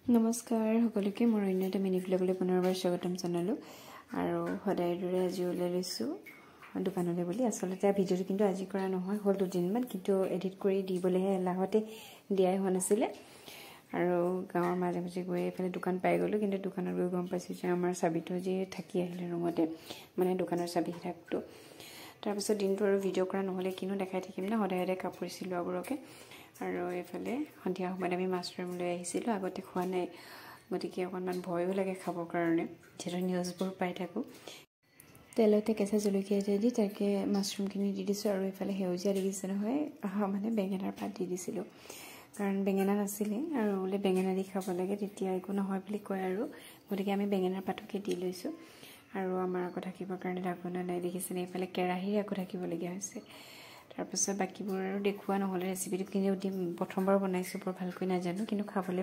নমস্কাৰ সকলোকে মোৰ অন্য এটা মিনি ব্লগলৈ পুনৰবাৰ স্বাগতম জনালোঁ আৰু সদায়ৰ দৰে আজি ওলাই লৈছোঁ দোকানলৈ বুলি। আচলতে ভিডিঅ'টো কিন্তু আজি কৰা নহয়, হ'ল দুদিনমান, কিন্তু এডিট কৰি দিবলৈহে এলাহতে দিয়াই হোৱা নাছিলে। আৰু গাঁৱৰ মাজে মাজে গৈ এইফালে দোকান পাই গ'লোঁ, কিন্তু দোকানত গৈ গম পাইছোঁ যে আমাৰ চাবিটো আজি থাকি আহিলে ৰুমতে, মানে দোকানৰ চাবি হিচাপটো। তাৰপিছত দিনটো আৰু ভিডিঅ' কৰা নহ'লে, কিনো দেখাই থাকিম না, সদায় সদায় কাপোৰ চিলোৱাবোৰকে। আৰু এইফালে সন্ধিয়া সময়ত আমি মাছৰুম লৈ আহিছিলোঁ, আগতে খোৱা নাই, গতিকে অকণমান ভয়ো লাগে খাবৰ কাৰণে, যিহেতু নিউজবোৰ পাই থাকোঁ। তেলতে কেঁচা জলকীয়া দি তাকে মাছৰুমখিনি দি দিছোঁ, আৰু এইফালে সেউজীয়া দেখিছে নহয়, মানে বেঙেনাৰ পাত দি দিছিলোঁ, কাৰণ বেঙেনা নাছিলে আৰু বোলে বেঙেনা দি খাব লাগে, তেতিয়া একো নহয় বুলি কয় আৰু, গতিকে আমি বেঙেনাৰ পাতকে দি লৈছোঁ। আৰু আমাৰ আকৌ থাকিবৰ কাৰণে ঢাকোনা নাই, দেখিছেনে, এইফালে কেৰাহীৰ আকৌ থাকিবলগীয়া হৈছে। তাৰপাছত বাকীবোৰ আৰু দেখুওৱা নহ'লে, ৰেচিপিটো কিন্তু প্ৰথমবাৰ বনাইছোঁ, বৰ ভালকৈ নাজানো, কিন্তু খাবলৈ